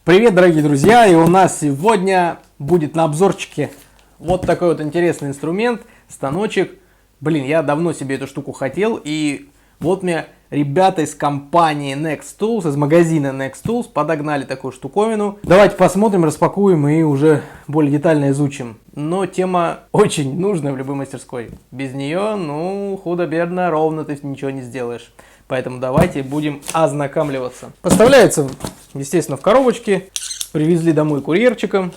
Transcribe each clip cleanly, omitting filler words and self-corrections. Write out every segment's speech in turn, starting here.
Привет, дорогие друзья! И у нас сегодня будет на обзорчике вот такой вот интересный инструмент, станочек. Блин, я давно себе эту штуку хотел, и вот мне ребята из компании Next Tools, из магазина Next Tools подогнали такую штуковину. Давайте посмотрим, распакуем и уже более детально изучим. Но тема очень нужная в любой мастерской. Без нее, ну, худо-бедно, ровно ты ничего не сделаешь. Поэтому давайте будем ознакомливаться. Поставляется, естественно, в коробочке. Привезли домой курьерчиком.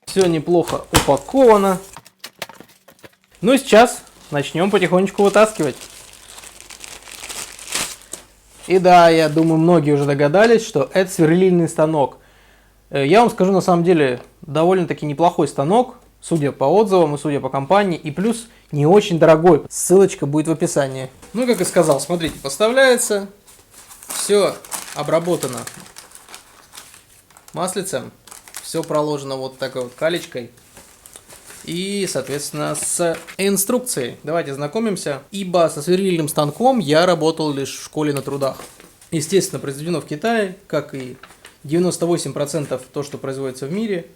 Все неплохо упаковано. Ну и сейчас начнем потихонечку вытаскивать. И да, я думаю, многие уже догадались, что это сверлильный станок. Я вам скажу, на самом деле, довольно-таки неплохой станок, судя по отзывам и судя по компании, и плюс не очень дорогой. Ссылочка будет в описании. Ну, как и сказал, смотрите, поставляется, все обработано маслицем, все проложено вот такой вот калечкой. И, соответственно, с инструкцией. Давайте знакомимся, ибо со сверлильным станком я работал лишь в школе на трудах. Естественно, произведено в Китае, как и 98% то, что производится в мире.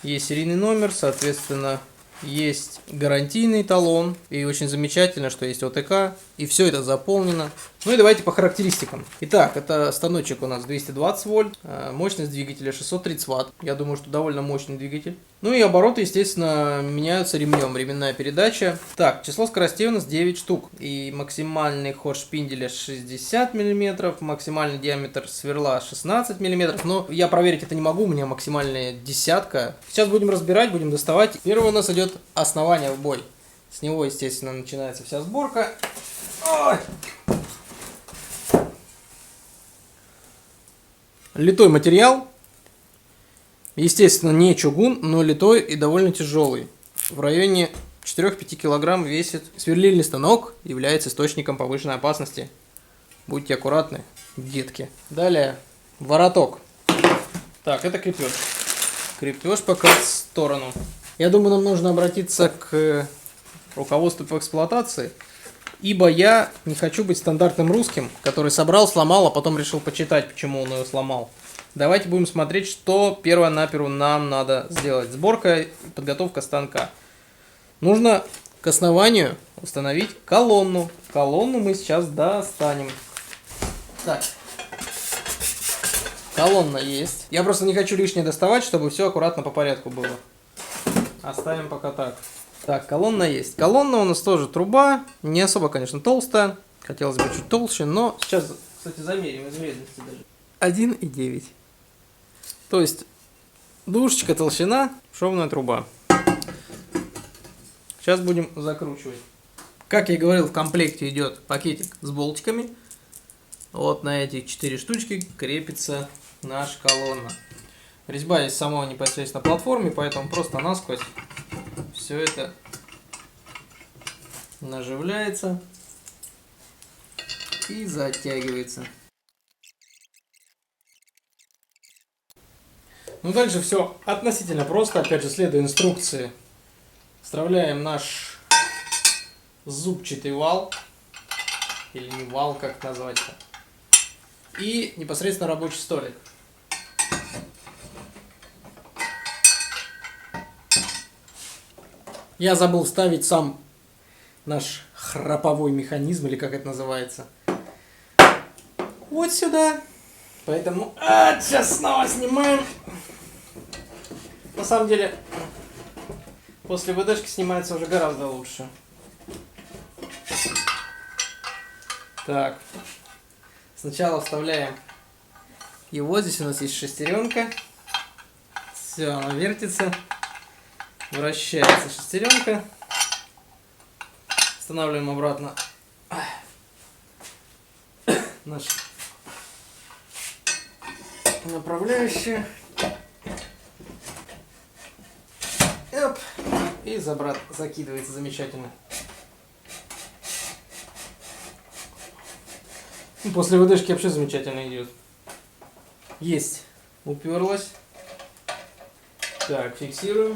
Есть серийный номер, соответственно, есть гарантийный талон. И очень замечательно, что есть ОТК. И все это заполнено. Ну и давайте по характеристикам. Итак, это станочек у нас 220 вольт. Мощность двигателя 630 ватт. Я думаю, что довольно мощный двигатель. Ну и обороты, естественно, меняются ремнем. Ременная передача. Так, число скоростей у нас 9 штук. И максимальный ход шпинделя 60 мм. Максимальный диаметр сверла 16 мм. Но я проверить это не могу. У меня максимальная десятка. Сейчас будем разбирать, будем доставать. Первое у нас идет основание в бой. С него, естественно, начинается вся сборка. Ой! Литой материал. Естественно, не чугун, но литой и довольно тяжелый. В районе 4-5 кг весит. Сверлильный станок является источником повышенной опасности. Будьте аккуратны, детки. Далее, вороток. Так, это крепеж. Крепеж пока в сторону. Я думаю, нам нужно обратиться к руководству по эксплуатации. Ибо я не хочу быть стандартным русским, который собрал, сломал, а потом решил почитать, почему он ее сломал. Давайте будем смотреть, что перво-наперво нам надо сделать. Сборка и подготовка станка. Нужно к основанию установить колонну. Колонну мы сейчас достанем. Так. Колонна есть. Я просто не хочу лишнее доставать, чтобы все аккуратно по порядку было. Оставим пока так. Так, колонна есть. Колонна у нас тоже труба. Не особо, конечно, толстая. Хотелось бы чуть толще, но сейчас, кстати, замерим из вредности даже. 1,9. То есть душечка, толщина, шовная труба. Сейчас будем закручивать. Как я и говорил, в комплекте идет пакетик с болтиками. Вот на эти 4 штучки крепится наша колонна. Резьба есть сама непосредственно на платформе, поэтому просто насквозь все это наживляется и затягивается. Ну дальше все относительно просто, опять же, следуя инструкции. Вставляем наш зубчатый вал, или не вал, как это назвать-то, и непосредственно рабочий столик. Я забыл вставить сам наш храповой механизм, или как это называется, вот сюда. Поэтому сейчас снова снимаем. На самом деле, после ВДшки снимается уже гораздо лучше. Так, сначала вставляем его. Здесь у нас есть шестеренка. Все, она вертится. Вращается шестеренка. Устанавливаем обратно наш направляющие. Оп. И закидывается замечательно. После ВДшки вообще замечательно идет. Есть. Уперлась. Так, фиксируем.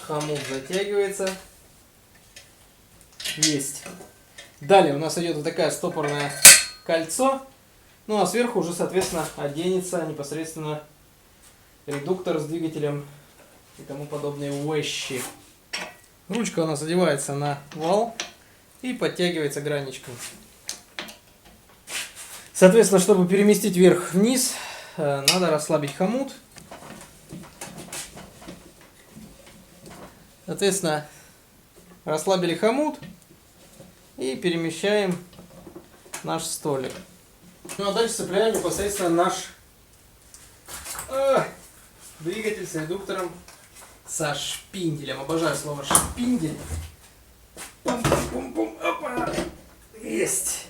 Хомут затягивается. Есть. Далее у нас идет вот такое стопорное кольцо. Ну а сверху уже, соответственно, оденется непосредственно редуктор с двигателем и тому подобные вещи. Ручка у нас одевается на вал и подтягивается граничком. Соответственно, чтобы переместить вверх-вниз, надо расслабить хомут. Соответственно, расслабили хомут и перемещаем наш столик. Ну а дальше цепляем непосредственно наш двигатель с редуктором, со шпинделем. Обожаю слово шпиндель. Пум-пум-пум-пум. Опа! Есть!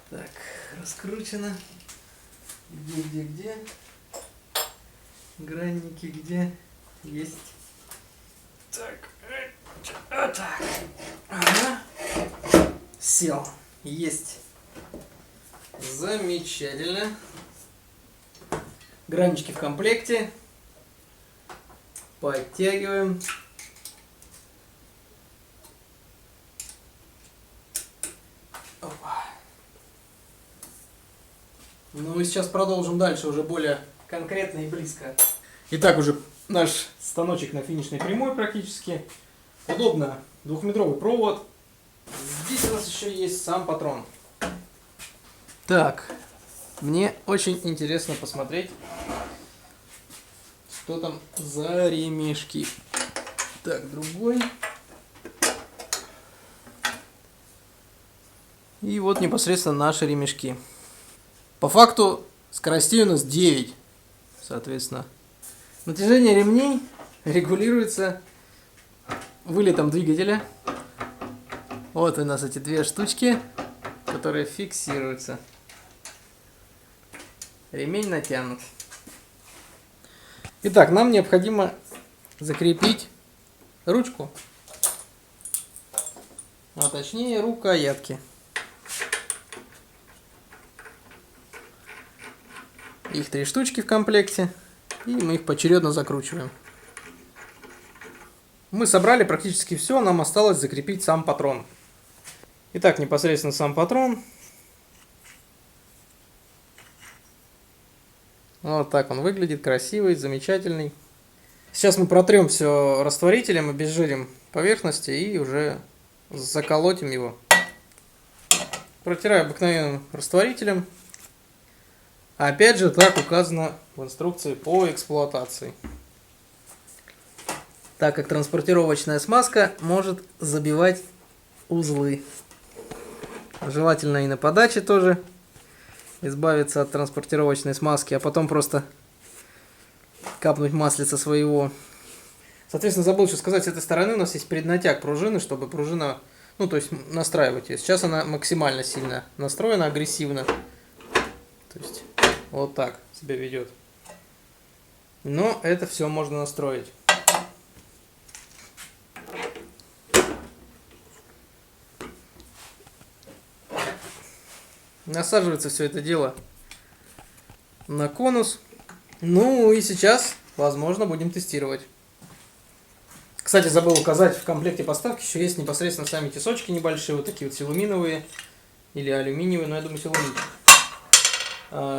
Так, раскручено. Где? Гранники где? Есть. Так. Вот так. Ага. Сел. Есть. Замечательно. Гранички в комплекте. Подтягиваем. Опа. Ну и сейчас продолжим дальше, уже более конкретно и близко. Итак, уже наш станочек на финишной прямой практически. Удобно. 2-метровый провод. Здесь у нас еще есть сам патрон. Так, мне очень интересно посмотреть, что там за ремешки. Так, другой. И вот непосредственно наши ремешки. По факту скоростей у нас 9. Соответственно, натяжение ремней регулируется вылетом двигателя. Вот у нас эти две штучки, которые фиксируются. Ремень натянут. Итак, нам необходимо закрепить ручку, а точнее рукоятки. Их 3 штучки в комплекте, и мы их поочередно закручиваем. Мы собрали практически все, нам осталось закрепить сам патрон. Итак, непосредственно сам патрон. Вот так он выглядит, красивый, замечательный. Сейчас мы протрем все растворителем, обезжирим поверхности и уже заколотим его. Протираю обыкновенным растворителем. Опять же, так указано в инструкции по эксплуатации. Так как транспортировочная смазка может забивать узлы. Желательно и на подаче тоже избавиться от транспортировочной смазки, а потом просто капнуть маслица своего. Соответственно, забыл еще сказать, с этой стороны у нас есть преднатяг пружины, чтобы пружина, ну то есть настраивать ее. Сейчас она максимально сильно настроена, агрессивно. То есть вот так себя ведет. Но это все можно настроить. Насаживается все это дело на конус. Ну и сейчас, возможно, будем тестировать. Кстати, забыл указать, в комплекте поставки еще есть непосредственно сами тесочки небольшие, вот такие вот силуминовые или алюминиевые, но я думаю силуминовые.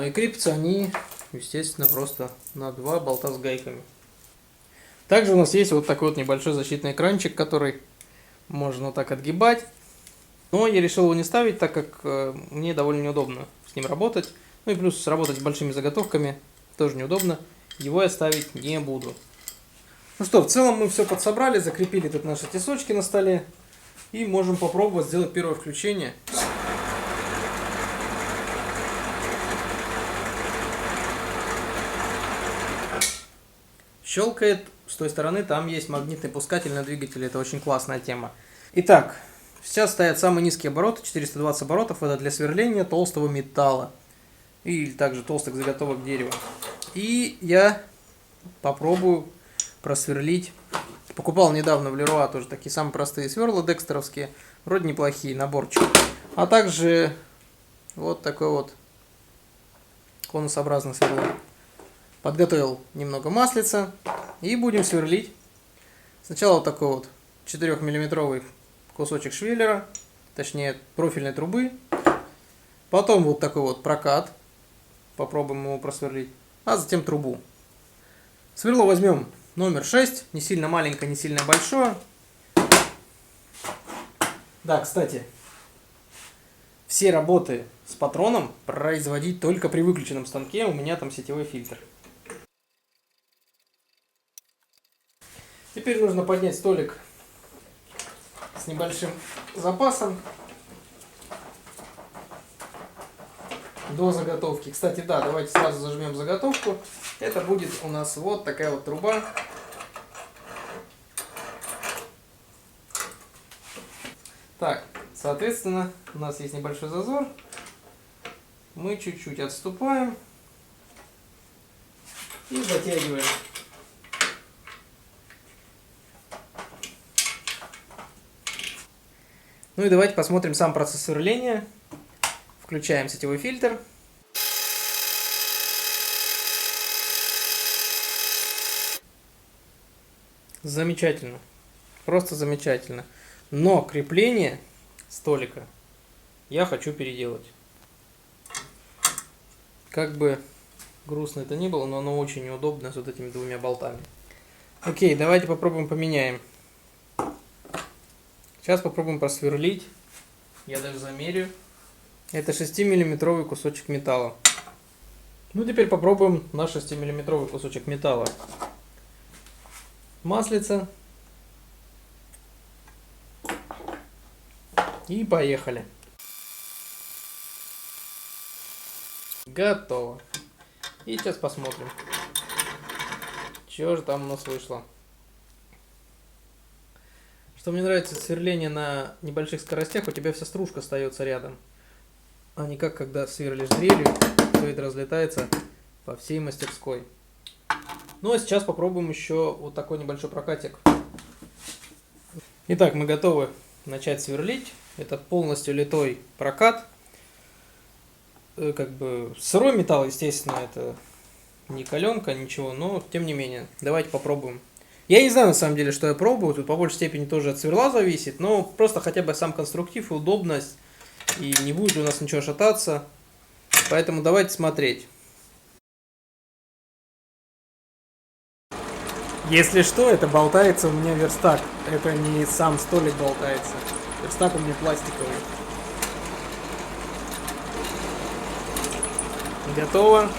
И крепятся они, естественно, просто на 2 болта с гайками. Также у нас есть вот такой вот небольшой защитный экранчик, который можно вот так отгибать. Но я решил его не ставить, так как мне довольно неудобно с ним работать. Ну и плюс работать с большими заготовками тоже неудобно. Его я ставить не буду. Ну что, в целом мы все подсобрали, закрепили тут наши тесочки на столе. И можем попробовать сделать первое включение. Щелкает. С той стороны там есть магнитный пускатель на двигателе. Это очень классная тема. Итак, сейчас стоят самые низкие обороты, 420 оборотов. Это для сверления толстого металла. И также толстых заготовок дерева. И я попробую просверлить. Покупал недавно в Леруа тоже такие самые простые сверла декстеровские. Вроде неплохие, наборчик. А также вот такой вот конусообразный сверло. Подготовил немного маслица. И будем сверлить. Сначала вот такой вот 4-миллиметровый кусочек швеллера. Точнее профильной трубы. Потом вот такой вот прокат. Попробуем его просверлить. А затем трубу. Сверло возьмем номер 6. Не сильно маленькое, не сильно большое. Да, кстати, все работы с патроном производить только при выключенном станке. У меня там сетевой фильтр. Теперь нужно поднять столик с небольшим запасом до заготовки. Кстати, да, давайте сразу зажмем заготовку. Это будет у нас вот такая вот труба. Так, соответственно, у нас есть небольшой зазор. Мы чуть-чуть отступаем и затягиваем. Ну и давайте посмотрим сам процесс сверления. Включаем сетевой фильтр. Замечательно. Просто замечательно. Но крепление столика я хочу переделать. Как бы грустно это ни было, но оно очень неудобно с вот этими двумя болтами. Окей, давайте попробуем поменяем. Сейчас попробуем просверлить. Я даже замерю. Это 6-миллиметровый кусочек металла. Ну, теперь попробуем на 6-миллиметровый кусочек металла. Маслица. И поехали. Готово. И сейчас посмотрим, что же там у нас вышло. Что мне нравится сверление на небольших скоростях, у тебя вся стружка остается рядом. А не как когда сверлишь дрелью, все это разлетается по всей мастерской. Ну а сейчас попробуем еще вот такой небольшой прокатик. Итак, мы готовы начать сверлить. Это полностью литой прокат. Как бы сырой металл, естественно, это не каленка, ничего, но тем не менее. Давайте попробуем. Я не знаю на самом деле, что я пробую. Тут по большей степени тоже от сверла зависит, но просто хотя бы сам конструктив и удобность. И не будет у нас ничего шататься. Поэтому давайте смотреть. Если что, это болтается у меня верстак. Это не сам столик болтается. Верстак у меня пластиковый. Готово.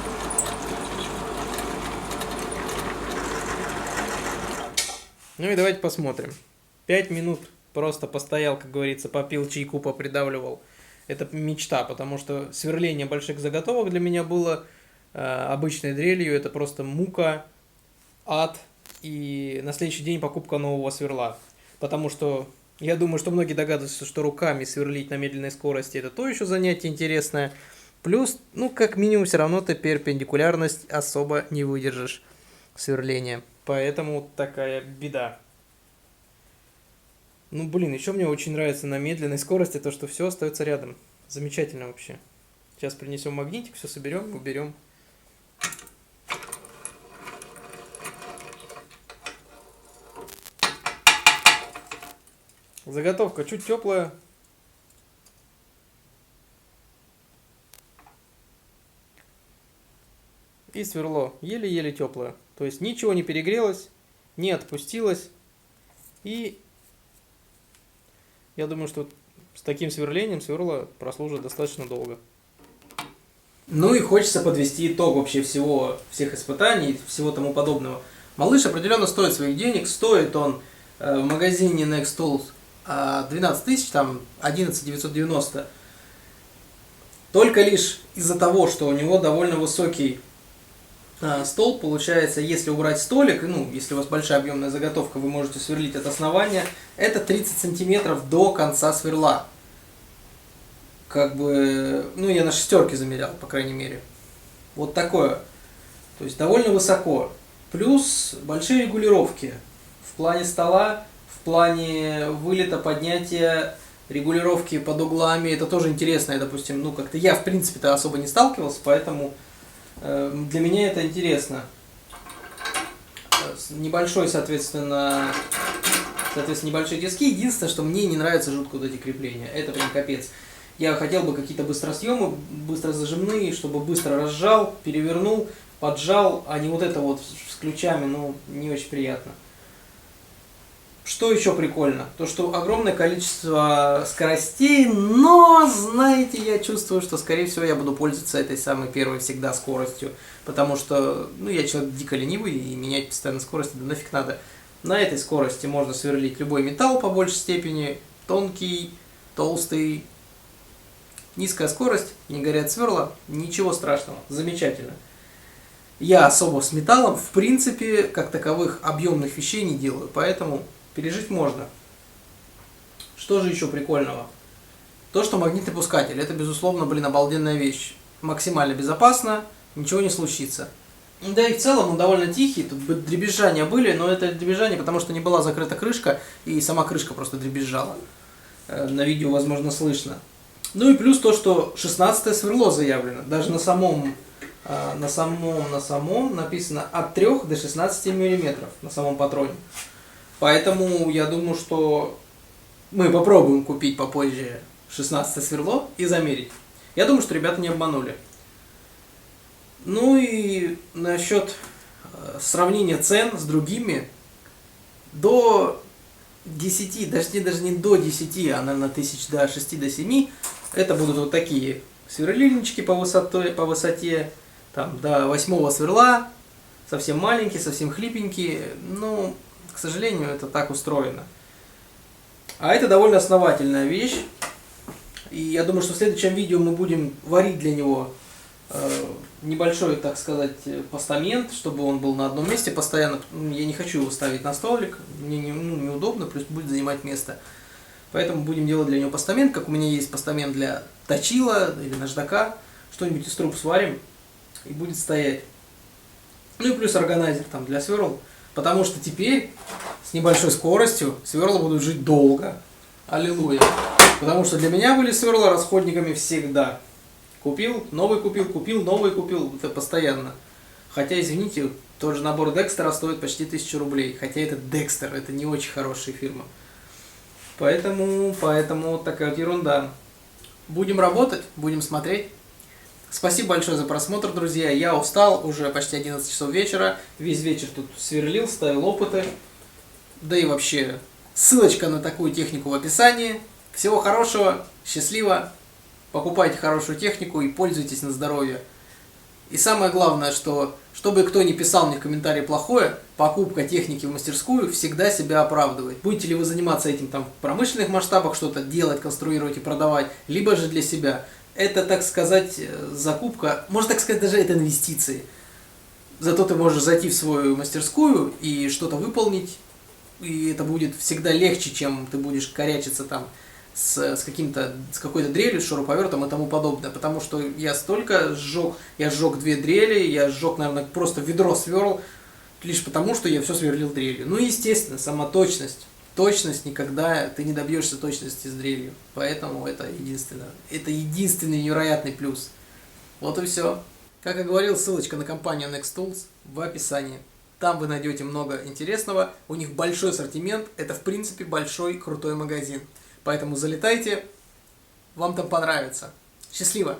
Ну и давайте посмотрим. 5 минут просто постоял, как говорится, попил чайку, попридавливал. Это мечта, потому что сверление больших заготовок для меня было обычной дрелью. Это просто мука, ад. И на следующий день покупка нового сверла. Потому что я думаю, что многие догадываются, что руками сверлить на медленной скорости это то еще занятие интересное. Плюс, ну, как минимум, все равно ты перпендикулярность особо не выдержишь сверления. Поэтому такая беда. Ну, блин, еще мне очень нравится на медленной скорости то, что все остается рядом. Замечательно вообще. Сейчас принесем магнитик, все соберем, уберем. Заготовка чуть теплая. И сверло еле-еле теплое. То есть ничего не перегрелось, не отпустилось. И я думаю, что с таким сверлением сверло прослужит достаточно долго. Ну и хочется подвести итог вообще всех испытаний, всего тому подобного. Малыш определенно стоит своих денег. Стоит он в магазине Next Tools 12 тысяч, там 11 990. Только лишь из-за того, что у него довольно высокий стол, получается, если убрать столик, ну, если у вас большая объемная заготовка, вы можете сверлить от основания, это 30 сантиметров до конца сверла. Как бы, ну, я на шестерке замерял, по крайней мере. Вот такое. То есть довольно высоко. Плюс большие регулировки в плане стола, в плане вылета, поднятия, регулировки под углами. Это тоже интересно, допустим, ну, как-то я, в принципе-то, особо не сталкивался, поэтому для меня это интересно. Небольшой, соответственно, небольшие диски. Единственное, что мне не нравится жутко вот эти крепления. Это прям капец. Я хотел бы какие-то быстросъемы, быстрозажимные, чтобы быстро разжал, перевернул, поджал, а не вот это вот с ключами, ну, не очень приятно. Что еще прикольно? То, что огромное количество скоростей, но, знаете, я чувствую, что, скорее всего, я буду пользоваться этой самой первой всегда скоростью, потому что, ну, я человек дико ленивый, и менять постоянно скорость, да нафиг надо. На этой скорости можно сверлить любой металл по большей степени, тонкий, толстый, низкая скорость, не горят сверла, ничего страшного, замечательно. Я особо с металлом, в принципе, как таковых объемных вещей не делаю, поэтому пережить можно. Что же еще прикольного? То, что магнитный пускатель, это, безусловно, блин, обалденная вещь. Максимально безопасно, ничего не случится. Да и в целом он довольно тихий, тут дребезжания были, но это дребезжание, потому что не была закрыта крышка, и сама крышка просто дребезжала. На видео, возможно, слышно. Ну и плюс то, что 16-е сверло заявлено. Даже на самом написано от 3 до 16 мм на самом патроне. Поэтому я думаю, что мы попробуем купить попозже 16 сверло и замерить. Я думаю, что ребята не обманули. Ну и насчет сравнения цен с другими, до 10, даже не до 10, а наверное тысяч до 6 до 7, это будут вот такие сверлильнички по высоте, там, до 8 сверла, совсем маленькие, совсем хлипенькие, ну, к сожалению, это так устроено. А это довольно основательная вещь, и я думаю, что в следующем видео мы будем варить для него небольшой, так сказать, постамент, чтобы он был на одном месте постоянно. Я не хочу его ставить на столик, мне неудобно, плюс будет занимать место. Поэтому будем делать для него постамент, как у меня есть постамент для точила или наждака. Что-нибудь из труб сварим и будет стоять. Ну и плюс органайзер там для сверл, потому что теперь с небольшой скоростью сверла будут жить долго. Аллилуйя. Потому что для меня были сверла расходниками всегда. Купил, новый купил, купил, новый купил, это постоянно. Хотя, извините, тот же набор Декстера стоит почти 1000 рублей. Хотя это Декстер, это не очень хорошая фирма. Поэтому вот такая вот ерунда. Будем работать, будем смотреть. Спасибо большое за просмотр, друзья. Я устал, уже почти 11 часов вечера. Весь вечер тут сверлил, ставил опыты. Да и вообще, ссылочка на такую технику в описании. Всего хорошего, счастливо. Покупайте хорошую технику и пользуйтесь на здоровье. И самое главное, что, чтобы кто ни писал мне в комментарии плохое, покупка техники в мастерскую всегда себя оправдывает. Будете ли вы заниматься этим там в промышленных масштабах, что-то делать, конструировать и продавать, либо же для себя. Это, так сказать, закупка, можно так сказать, даже это инвестиции. Зато ты можешь зайти в свою мастерскую и что-то выполнить, и это будет всегда легче, чем ты будешь корячиться там с какой-то дрелью, с шуруповертом и тому подобное. Потому что я столько сжег, я сжег 2 дрели, я сжег, наверное, просто ведро сверл, лишь потому, что я все сверлил дрелью. Ну и, естественно, сама точность. Точность никогда, ты не добьешься точности с дрелью. Поэтому это единственный невероятный плюс. Вот и все. Как я говорил, ссылочка на компанию Next Tools в описании. Там вы найдете много интересного. У них большой ассортимент. Это, в принципе, большой крутой магазин. Поэтому залетайте, вам там понравится. Счастливо!